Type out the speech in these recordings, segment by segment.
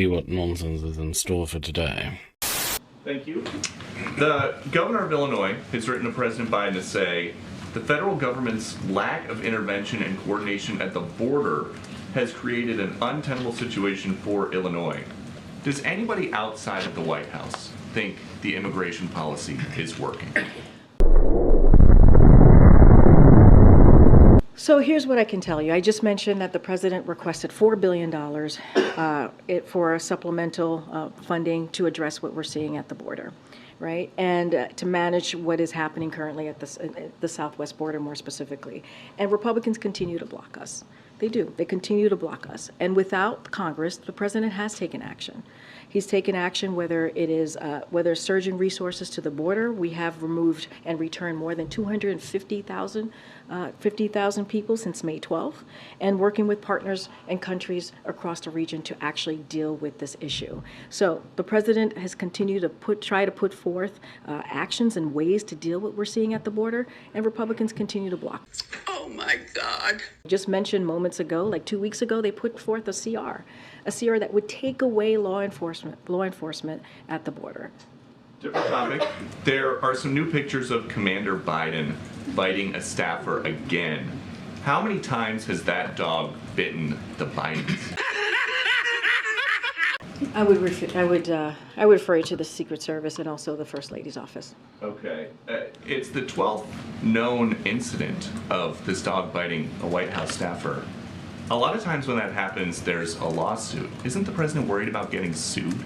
See what nonsense is in store for today. Thank you. The governor of Illinois has written to President Biden to say the federal government's lack of intervention and coordination at the border has created an untenable situation for Illinois. Does anybody outside of the White House think the immigration policy is working? So here's what I can tell you. I just mentioned that the president requested $4 billion for supplemental funding to address what we're seeing at the border, right? And to manage what is happening currently at the southwest border more specifically. And Republicans continue to block us. They do. They continue to block us. And without Congress, the president has taken action. He's taken action whether it is surging resources to the border. We have removed and returned more than 250,000 people since May 12th, and working with partners and countries across the region to actually deal with this issue. So the president has continued to try to put forth actions and ways to deal with what we're seeing at the border, and Republicans continue to block. Oh my God. Just mentioned moments ago, like 2 weeks ago, they put forth a CR that would take away law enforcement at the border. Different topic. There are some new pictures of Commander Biden biting a staffer again. How many times has that dog bitten the Bidens? I would refer you to the Secret Service and also the First Lady's office. Okay. It's the 12th known incident of this dog biting a White House staffer. A lot of times when that happens, there's a lawsuit. Isn't the president worried about getting sued?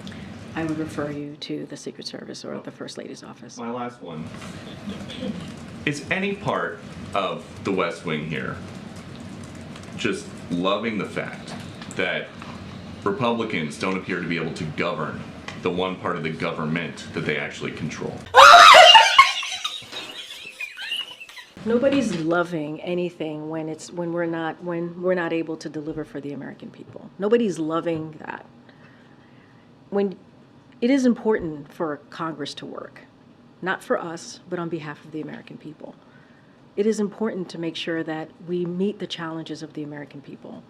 I would refer you to the Secret Service or the First Lady's office. My last one. Is any part of the West Wing here just loving the fact that Republicans don't appear to be able to govern the one part of the government that they actually control? Nobody's loving anything when we're not able to deliver for the American people. Nobody's loving that. When it is important for Congress to work, not for us, but on behalf of the American people. It is important to make sure that we meet the challenges of the American people.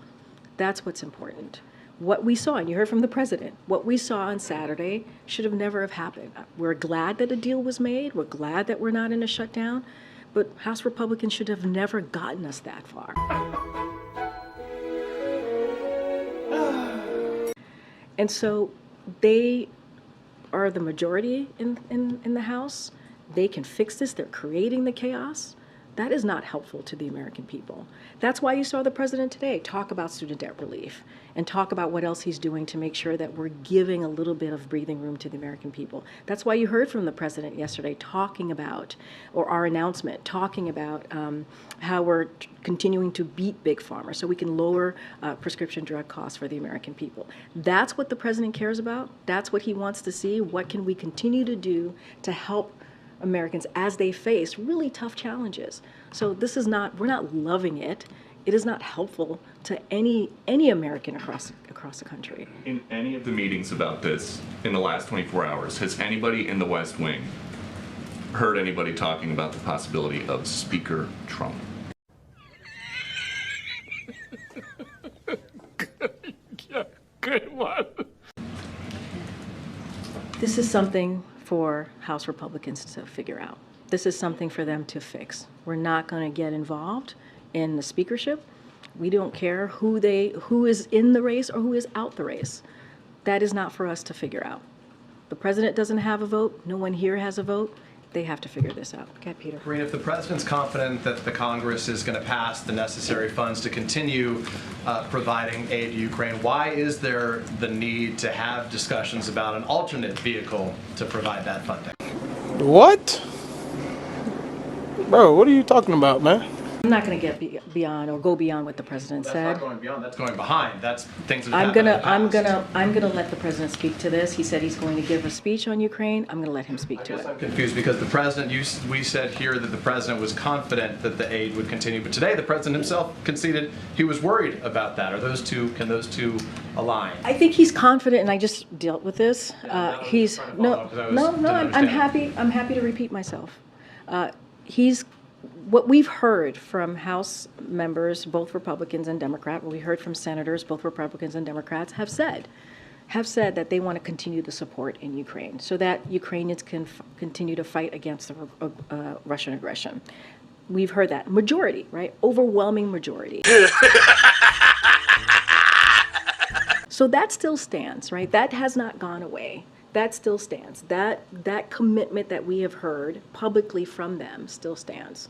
That's what's important. What we saw, and you heard from the president, what we saw on Saturday should have never have happened. We're glad that a deal was made. We're glad that we're not in a shutdown. But House Republicans should have never gotten us that far. And so they are the majority in the House. They can fix this. They're creating the chaos. That is not helpful to the American people. That's why you saw the president today talk about student debt relief and talk about what else he's doing to make sure that we're giving a little bit of breathing room to the American people. That's why you heard from the president yesterday talking about, or our announcement, talking about how we're continuing to beat Big Pharma so we can lower prescription drug costs for the American people. That's what the president cares about. That's what he wants to see. What can we continue to do to help Americans as they face really tough challenges? So this is not, we're not loving it. It is not helpful to any American across the country. In any of the meetings about this in the last 24 hours, has anybody in the West Wing heard anybody talking about the possibility of Speaker Trump? Good one. This is something for House Republicans to figure out. This is something for them to fix. We're not going to get involved in the speakership. We don't care who is in the race or who is out the race. That is not for us to figure out. The president doesn't have a vote. No one here has a vote. They have to figure this out. Okay, Peter. Karine, if the president's confident that the Congress is going to pass the necessary funds to continue providing aid to Ukraine, why is there the need to have discussions about an alternate vehicle to provide that funding? What? Bro, what are you talking about, man? I'm not going to get beyond or go beyond what the president said. That's not going beyond. That's going behind. That's things that have I'm happened gonna in the past. I'm gonna let the president speak to this. He said he's going to give a speech on Ukraine. I'm gonna let him speak to it. I'm confused because the president, we said here that the president was confident that the aid would continue, but today the president himself conceded he was worried about that. Can those two align? I think he's confident, and I just dealt with this. Yeah, He's no. I'm happy to repeat myself. What we've heard from House members, both Republicans and Democrats, what we heard from senators, both Republicans and Democrats, have said have said that they want to continue the support in Ukraine so that Ukrainians can continue to fight against the Russian aggression. We've heard that. Majority, right? Overwhelming majority. So that still stands, right? That has not gone away. That still stands. That commitment that we have heard publicly from them still stands.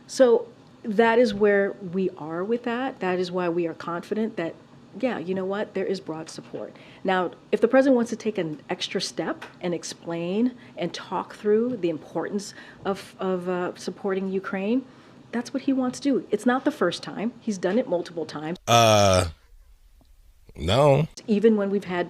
So that is where we are with that. That is why we are confident that, yeah, you know what, there is broad support. Now, if the president wants to take an extra step and explain and talk through the importance of supporting Ukraine, that's what he wants to do. It's not the first time. He's done it multiple times. No. Even when we've had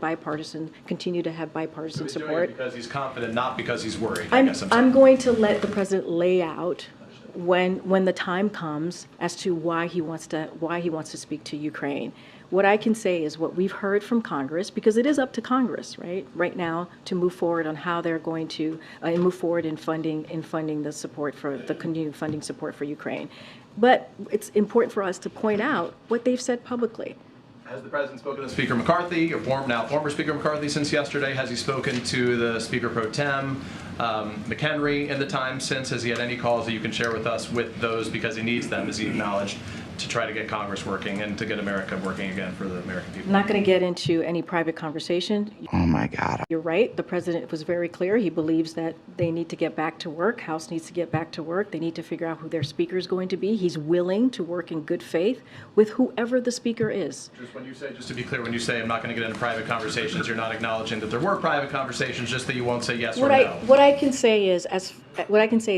continue to have bipartisan He's doing support. it because he's confident, not because he's worried. I'm going to let the president lay out when the time comes as to why he wants to speak to Ukraine. What I can say is what we've heard from Congress, because it is up to Congress, right now, to move forward on how they're going to move forward in funding the support for the continued funding support for Ukraine. But it's important for us to point out what they've said publicly. Has the president spoken to Speaker McCarthy, or now former Speaker McCarthy, since yesterday? Has he spoken to the Speaker Pro Tem, McHenry, in the time since? Has he had any calls that you can share with us with those, because he needs them, as he acknowledged, to try to get Congress working and to get America working again for the American people? I'm not going to get into any private conversation. Oh my God. You're right. The president was very clear. He believes that they need to get back to work. House needs to get back to work. They need to figure out who their speaker is going to be. He's willing to work in good faith with whoever the speaker is. Just to be clear, when you say I'm not going to get into private conversations, you're not acknowledging that there were private conversations, just that you won't say yes or no. What I can say is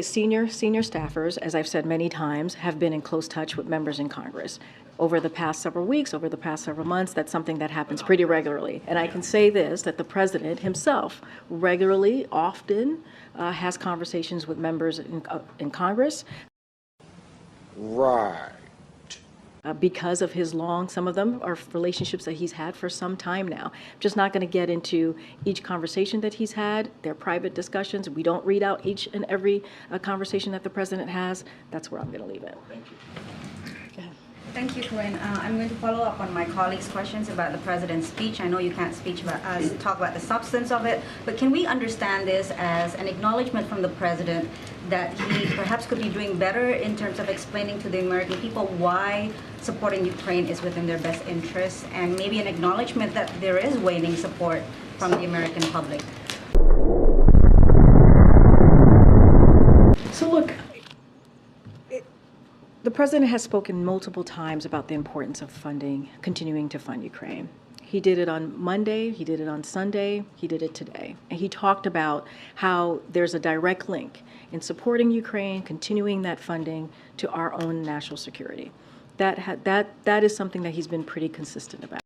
senior staffers, as I've said many times, have been in close touch with members in Congress. Over the past several weeks, over the past several months, that's something that happens pretty regularly. And I can say this, that the president himself regularly, often, has conversations with members in Congress. Right. Because of his some of them are relationships that he's had for some time now. I'm just not going to get into each conversation that he's had. They're private discussions. We don't read out each and every conversation that the president has. That's where I'm going to leave it. Thank you. Go ahead. Thank you, Karine. I'm going to follow up on my colleagues' questions about the president's speech. I know you can't talk about the substance of it, but can we understand this as an acknowledgement from the president that he perhaps could be doing better in terms of explaining to the American people why supporting Ukraine is within their best interests, and maybe an acknowledgement that there is waning support from the American public? So look, the president has spoken multiple times about the importance of continuing to fund Ukraine. He did it on Monday, he did it on Sunday, he did it today. And he talked about how there's a direct link in supporting Ukraine, continuing that funding, to our own national security. That is something that he's been pretty consistent about.